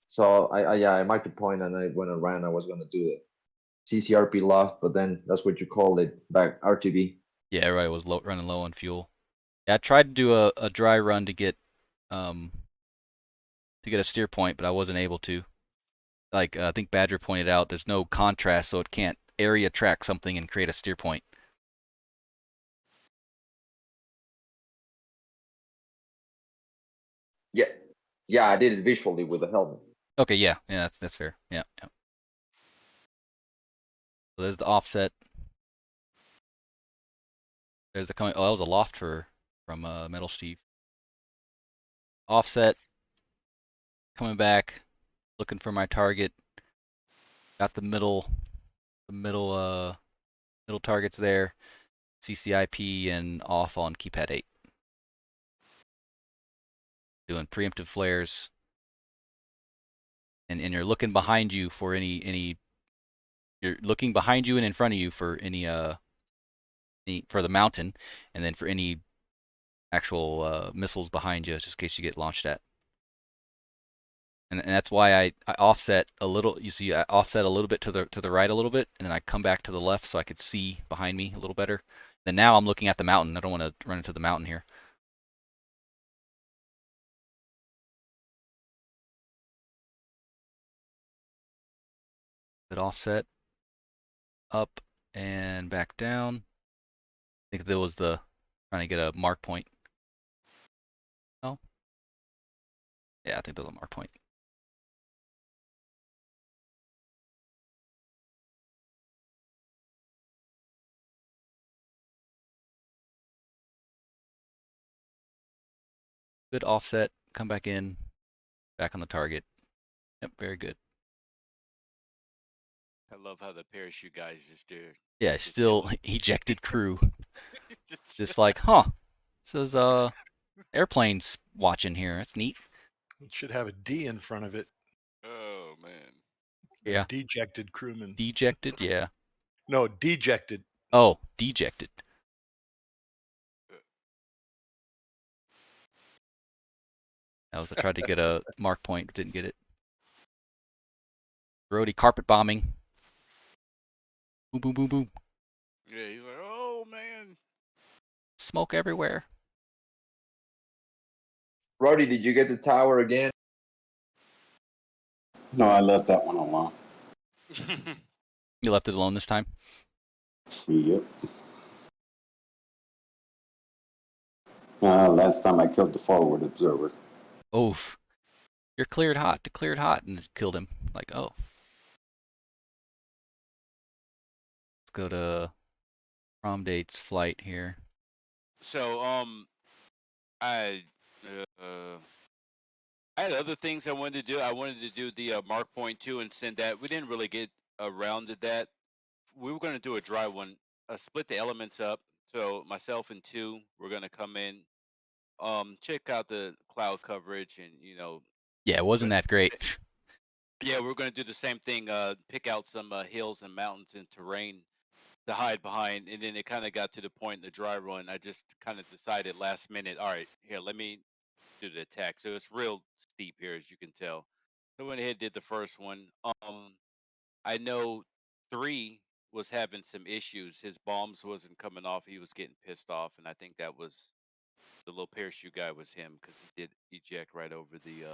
So I marked a point, and when I ran, I was gonna do it. CCRP loft, but then that's what you called it back, RTB. Yeah, everybody was running low on fuel. Yeah, I tried to do a dry run to get a steer point, but I wasn't able to. Like I think Badger pointed out, there's no contrast, so it can't area track something and create a steer point. Yeah, yeah, I did it visually with the helmet. Okay, yeah, that's fair. Yeah. So there's the offset. There's the coming. Oh, that was a loft from Metal Steve. Offset. Coming back, looking for my target. Got the middle targets there. CCIP and off on keypad 8. Doing preemptive flares. And you're looking behind you for any you're looking behind you and in front of you for any for the mountain, and then for any actual missiles behind you, just in case you get launched at. And that's why I offset a little. You see, I offset a little bit to the right a little bit, and then I come back to the left so I could see behind me a little better. Then now I'm looking at the mountain. I don't want to run into the mountain here. Good offset, up and back down. I think that was the trying to get a mark point. Oh, yeah, I think that was a mark point. Good offset, come back in, back on the target. Yep, very good. I love how the parachute guys just do. Yeah, still ejected crew. Just like, huh? Says airplanes watching here. That's neat. It should have a D in front of it. Oh man. Yeah. Dejected crewman. Dejected, yeah. No, dejected. Oh, dejected. I tried to get a mark point, but didn't get it. Brody carpet bombing. Boom, boom, boom, boom. Yeah, he's like, oh man. Smoke everywhere. Brody, did you get the tower again? No, I left that one alone. You left it alone this time? Yep. Last time I killed the forward observer. Oof. You're cleared hot, declared hot, and killed him. Like, oh. Let's go to prom dates flight here. So I had other things I wanted to do. I wanted to do the Mark Point 2 and send that. We didn't really get around to that. We were going to do a dry one, split the elements up. So myself and 2, we're going to come in, check out the cloud coverage, and Yeah, it wasn't that great. Yeah, we're going to do the same thing. Pick out some hills and mountains and terrain to hide behind, and then it kind of got to the point in the dry run. I just kind of decided last minute. All right, here, let me do the attack. So it's real steep here, as you can tell. So I went ahead and did the first one. I know 3 was having some issues. His bombs wasn't coming off. He was getting pissed off, and I think that was the little parachute guy was him, because he did eject right over the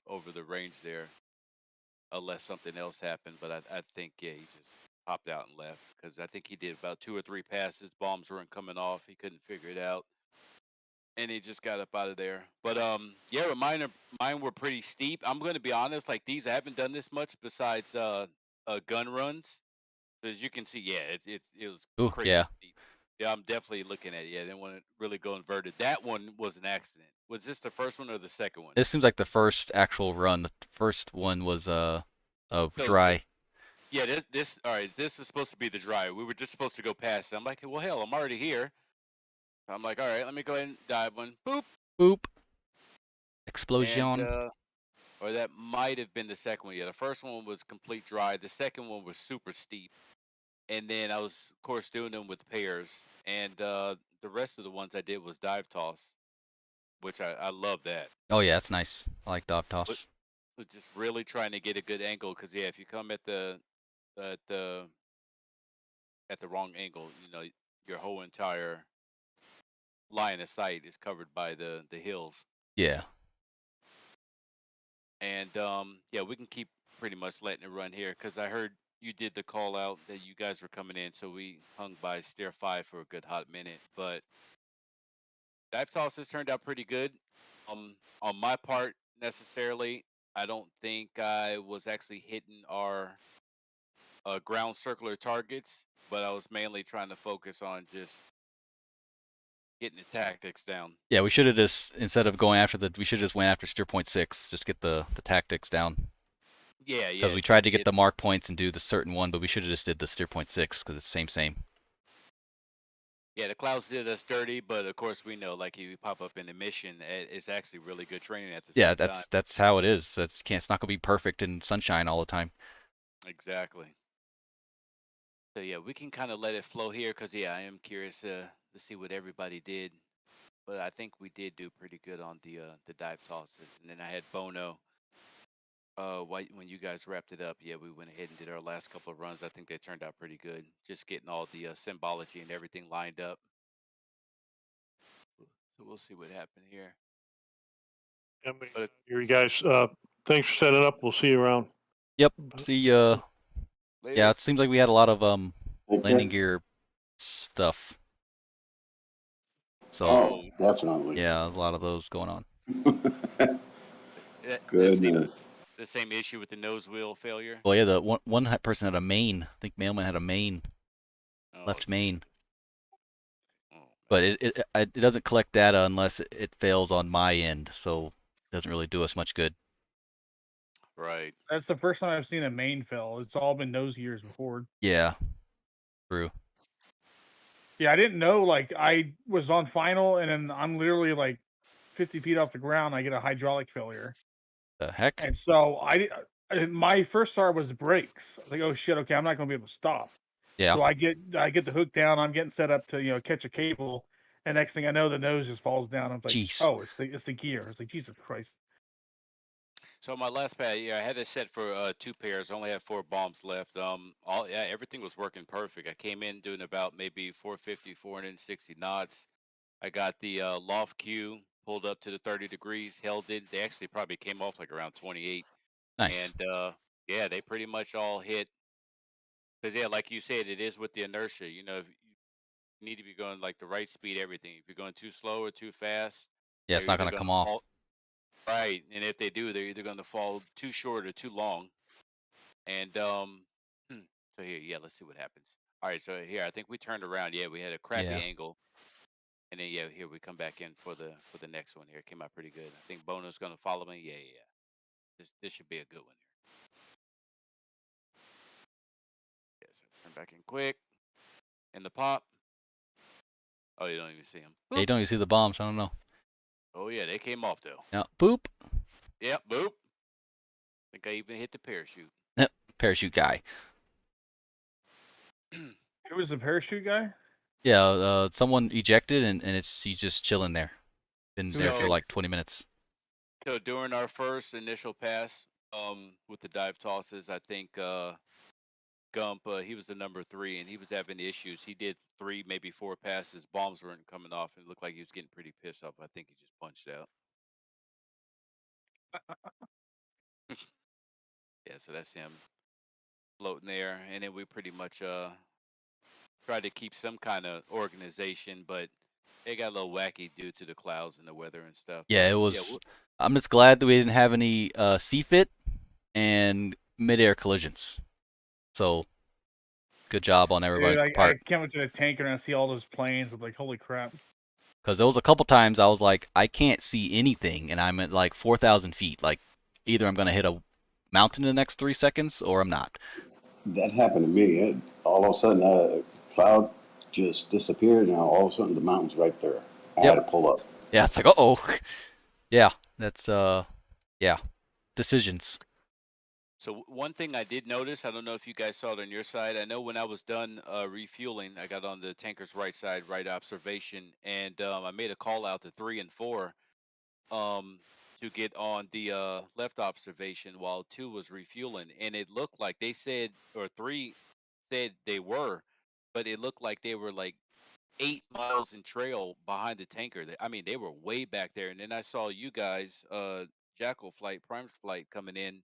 over the range there, unless something else happened. But I think he just popped out and left, because I think he did about 2 or 3 passes. Bombs weren't coming off. He couldn't figure it out, and he just got up out of there. But yeah, mine were pretty steep. I'm going to be honest, like these, I haven't done this much besides gun runs. As you can see, yeah, it was crazy steep. Yeah, I'm definitely looking at it. Yeah, I didn't want to really go inverted. That one was an accident. Was this the first one or the second one? This seems like the first actual run. The first one was dry. Yeah, all right, this is supposed to be the dry. We were just supposed to go past it. I'm like, well, hell, I'm already here. I'm like, all right, let me go ahead and dive one. Boop. Boop. Explosion. And, or that might have been the second one. Yeah, the first one was complete dry. The second one was super steep. And then I was, of course, doing them with pairs. And the rest of the ones I did was dive toss, which I love that. Oh, yeah, that's nice. I like dive toss. Was just really trying to get a good angle, because, yeah, if you come at the wrong angle, your whole entire line of sight is covered by the hills. Yeah. And yeah, we can keep pretty much letting it run here because I heard you did the call out that you guys were coming in, so we hung by stair 5 for a good hot minute. But dive tosses turned out pretty good. On my part, necessarily, I don't think I was actually hitting our ground circular targets, but I was mainly trying to focus on just getting the tactics down. Yeah, we should have just, instead of going after we should have just went after steer point 6, just get the tactics down. Yeah, yeah. Because we tried to get the mark points and do the certain one, but we should have just did the steer point 6 because it's same. Yeah, the clouds did us dirty, but of course we know, like, you pop up in the mission, it's actually really good training at the same time. Yeah, that's how it is. It's not gonna be perfect in sunshine all the time. Exactly. So yeah, we can kind of let it flow here because yeah, I am curious to see what everybody did, but I think we did do pretty good on the dive tosses, and then I had Bono. When you guys wrapped it up, yeah, we went ahead and did our last couple of runs. I think they turned out pretty good. Just getting all the symbology and everything lined up. So we'll see what happened here. You guys, thanks for setting up. We'll see you around. Yep. See. Yeah, it seems like we had a lot of landing gear stuff. So definitely. Yeah, a lot of those going on. Goodness. The same issue with the nose wheel failure. Well, yeah, the one person had a main. I think Mailman had a main, left main. But it doesn't collect data unless it fails on my end, so it doesn't really do us much good. Right. That's the first time I've seen a main fail. It's all been nose gears before. Yeah. True. Yeah, I didn't know. Like, I was on final, and then I'm literally like 50 feet off the ground. I get a hydraulic failure. The heck? And so my first thought was brakes. I was like, oh shit, okay, I'm not going to be able to stop. Yeah. So I get the hook down. I'm getting set up to catch a cable, and next thing I know, the nose just falls down. I'm like, Jeez. oh, it's the gear. It's like, Jesus Christ. So my last pad, yeah, I had it set for 2 pairs. I only had 4 bombs left. Everything was working perfect. I came in doing about maybe 450, 460 knots. I got the loft queue pulled up to the 30 degrees, held it. They actually probably came off like around 28. Nice. And yeah, they pretty much all hit. Because yeah, like you said, it is with the inertia. You know, if you need to be going like the right speed, everything. If you're going too slow or too fast, Yeah, it's not gonna come off. Right, and if they do, they're either going to fall too short or too long. And so here, yeah, let's see what happens. All right, so here I think we turned around. Yeah, we had a crappy angle, and then yeah, here we come back in for the next one. Here it came out pretty good. I think Bono's going to follow me. Yeah. This should be a good one here. Yeah, so turn back in quick, and the pop. Oh, you don't even see them. Yeah, you don't even see the bombs. I don't know. Oh yeah, they came off though. Yeah. Boop. Yep. Boop. I think I even hit the parachute. Yep. Parachute guy. It was the parachute guy? Yeah. Someone ejected and he's just chilling there. Been there for like 20 minutes. So during our first initial pass, with the dive tosses, I think Gump, he was the number 3, and he was having issues. He did 3, maybe 4 passes. Bombs weren't coming off. It looked like he was getting pretty pissed off. I think he just punched out. Yeah, so that's him floating there, and then we pretty much tried to keep some kind of organization, but it got a little wacky due to the clouds and the weather and stuff. Yeah, it was. I'm just glad that we didn't have any CFIT and mid-air collisions. So, good job on everybody's part. I came up to the tanker and I see all those planes. I'm like, holy crap. Because there was a couple times I was like, I can't see anything, and I'm at like 4,000 feet. Like, either I'm going to hit a mountain in the next 3 seconds, or I'm not. That happened to me. All of a sudden, a cloud just disappeared, and all of a sudden, the mountain's right there. I had to pull up. Yeah, it's like, uh-oh. Yeah, that's, yeah, decisions. So one thing I did notice, I don't know if you guys saw it on your side. I know when I was done refueling, I got on the tanker's right side, right observation, and I made a call out to 3 and 4 to get on the left observation while 2 was refueling, and it looked like they said, or 3 said they were, but it looked like they were like 8 miles in trail behind the tanker. I mean, they were way back there. And then I saw you guys, Jackal Flight, Prime Flight coming in,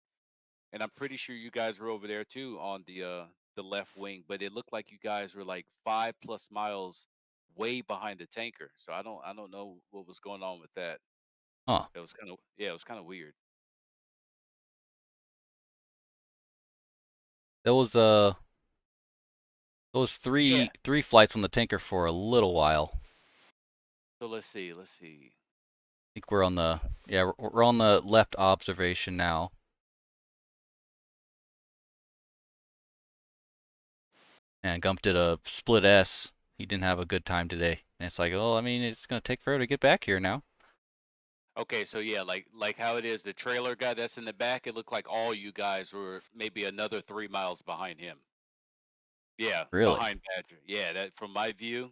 and I'm pretty sure you guys were over there too on the left wing. But it looked like you guys were like 5+ miles way behind the tanker. So I don't know what was going on with that. Huh. It was kind of yeah, it was kind of weird. There was three flights on the tanker for a little while. So let's see, let's see. I think we're on the we're on the left observation now. And Gump did a split S. He didn't have a good time today. And it's like, oh, I mean, it's gonna take forever to get back here now. Okay, so yeah, like how it is, the trailer guy that's in the back, it looked like all you guys were maybe another 3 miles behind him. Yeah, Really? behind Badger. Yeah, that from my view,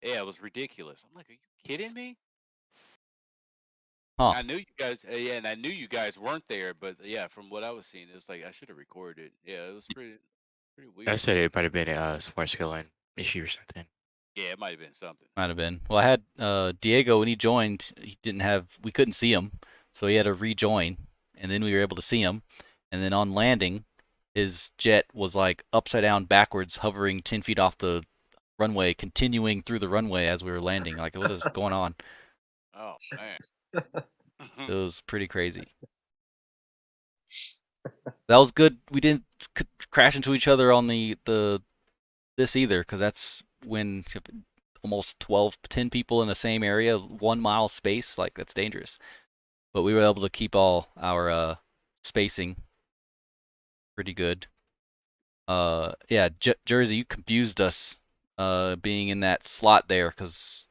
yeah, it was ridiculous. I'm like, are you kidding me? Huh. I knew you guys, yeah, and I knew you guys weren't there, but yeah, from what I was seeing, it was like I should have recorded. Yeah, it was pretty weird. I said it might have been a smart skill line issue or something. Yeah, it might have been something. Might have been. Well, I had Diego when he joined. We couldn't see him, so he had to rejoin, and then we were able to see him. And then on landing, his jet was like upside down, backwards, hovering 10 feet off the runway, continuing through the runway as we were landing. Like, what is going on? Oh man, it was pretty crazy. That was good. We didn't crash into each other on this either, because that's when almost 10 people in the same area, 1 mile space, like that's dangerous. But we were able to keep all our spacing pretty good. Yeah, Jersey, you confused us being in that slot there, because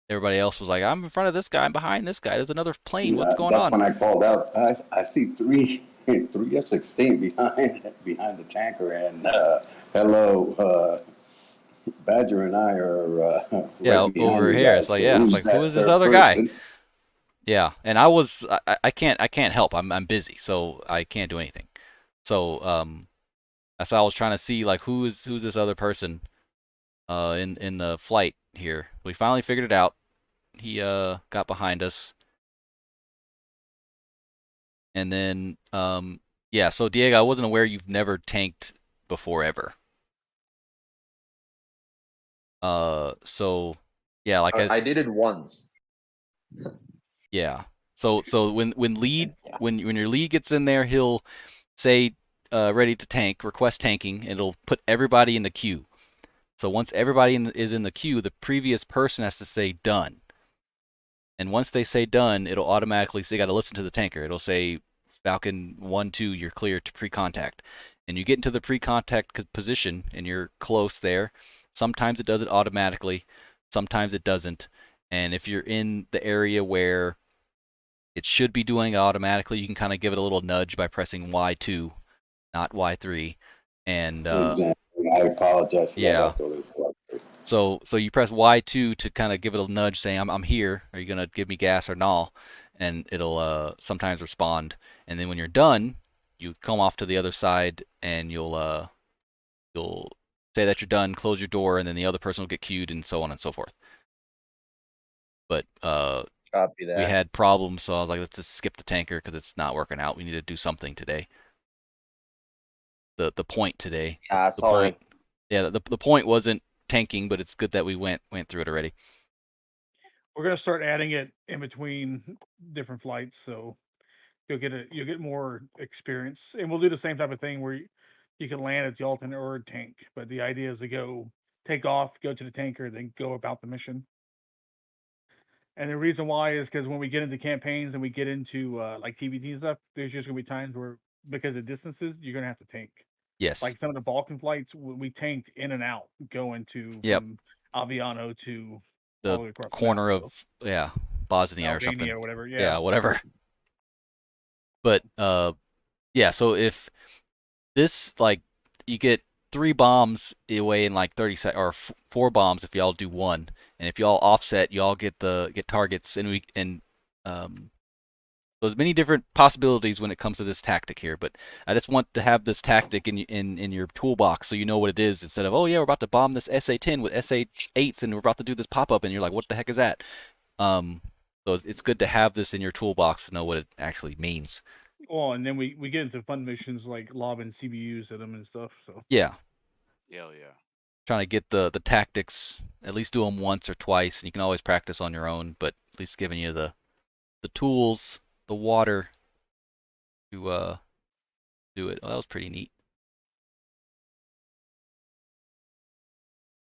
everybody else was like, I'm in front of this guy, I'm behind this guy, there's another plane, what's going on? That's when I called out. I see three F-16 behind the tanker, and hello, Badger and I are right behind over you here. guys. It's like, So yeah, it's like, who is this other guy? Yeah, and I can't help. I'm busy, so I can't do anything. So that's why I was trying to see like who's this other person in the flight here. We finally figured it out. He got behind us. And then yeah, so Diego, I wasn't aware you've never tanked before ever. So yeah, like I did it once. Yeah. So when your lead gets in there, he'll say ready to tank, request tanking, and it'll put everybody in the queue. So once everybody is in the queue, the previous person has to say done. And once they say done, it'll automatically say, you got to listen to the tanker. It'll say Falcon 1-2, you're clear to pre-contact. And you get into the pre-contact position and you're close there. Sometimes it does it automatically, sometimes it doesn't. And if you're in the area where it should be doing it automatically, you can kind of give it a little nudge by pressing Y2, not Y3. And I apologize for that. So you press Y2 to kind of give it a nudge saying, I'm here. Are you going to give me gas or no? And it'll sometimes respond. And then when you're done, you come off to the other side and you'll say that you're done, close your door, and then the other person will get queued and so on and so forth. But Copy that. we had problems, so I was like, let's just skip the tanker because it's not working out. We need to do something today. The point today. Yeah, sorry. The point wasn't tanking, but it's good that we went through it already. We're gonna start adding it in between different flights, so you'll get more experience, and we'll do the same type of thing where you can land at the alternate or tank. But the idea is to take off, go to the tanker, then go about the mission. And the reason why is because when we get into campaigns and we get into like TVT and stuff, there's just gonna be times where because of distances, you're gonna have to tank. Yes. Like some of the Balkan flights, we tanked in and out, going to from Aviano to all the way the across corner the of Bosnia or something. Albania or whatever. Yeah, whatever. But yeah, so if this, like, you get 3 bombs away in like 30 seconds, or 4 bombs if y'all do 1, and if y'all offset, y'all get targets, and so there's many different possibilities when it comes to this tactic here, but I just want to have this tactic in your toolbox so you know what it is instead of, oh yeah, we're about to bomb this SA-10 with SA-8s and we're about to do this pop-up and you're like, what the heck is that? So it's good to have this in your toolbox to know what it actually means. Well, and then we get into fun missions like lobbing CBUs at them and stuff. So Yeah. Hell yeah. Trying to get the tactics, at least do them once or twice, and you can always practice on your own, but at least giving you the tools, the water to do it. Oh, that was pretty neat.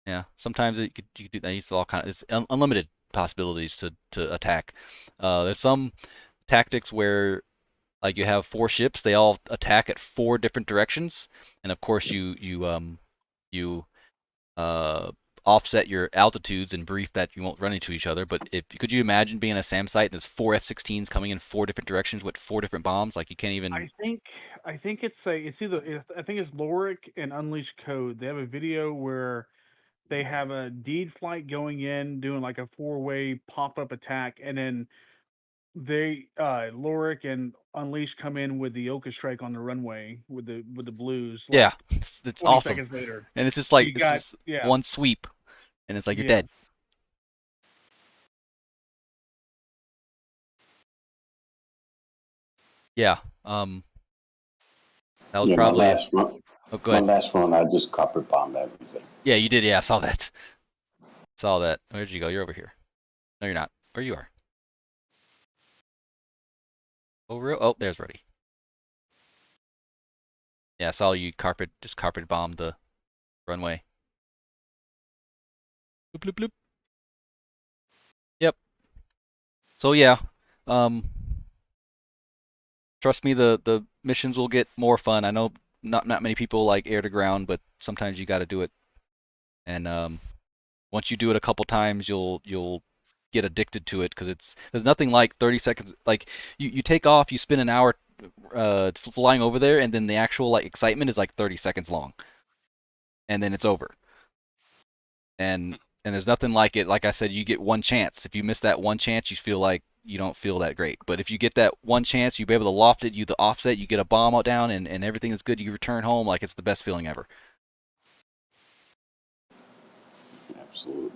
Yeah, sometimes you could do that. It's all kind of it's unlimited possibilities to attack. There's some tactics where like you have 4 ships, they all attack at 4 different directions, and of course you offset your altitudes and brief that you won't run into each other. But could you imagine being a SAM site and there's 4 F-16s coming in 4 different directions with 4 different bombs? Like you can't even. I think it's either I think it's Lorik and Unleashed Code. They have a video where they have a deed flight going in doing like a 4-way pop-up attack, and then they Lorik and Unleashed come in with the Oka strike on the runway with the blues. Like Yeah, it's 20 awesome. seconds later, And it's just So like you this got is yeah one sweep, and it's like you're yeah. dead. Yeah. That was Yeah, probably. Oh, go my ahead. last run, I just copper bombed everything. Yeah, you did. Yeah, I saw that. Saw that. Where'd you go? You're over here. No, you're not. Where you are. Oh, real? Oh, there's Ruddy. Yeah, I saw you just carpet bomb the runway. Bloop, bloop, bloop. Yep. So yeah, trust me, the missions will get more fun. I know not many people like air to ground, but sometimes you got to do it. And once you do it a couple times, you'll get addicted to it because there's nothing like 30 seconds. Like you take off, you spend an hour flying over there, and then the actual like excitement is like 30 seconds long, and then it's over. And there's nothing like it. Like I said, you get one chance. If you miss that one chance, you feel like you don't feel that great. But if you get that one chance, you'll be able to loft it, you the offset, you get a bomb out down, and everything is good. You return home like it's the best feeling ever. Absolutely.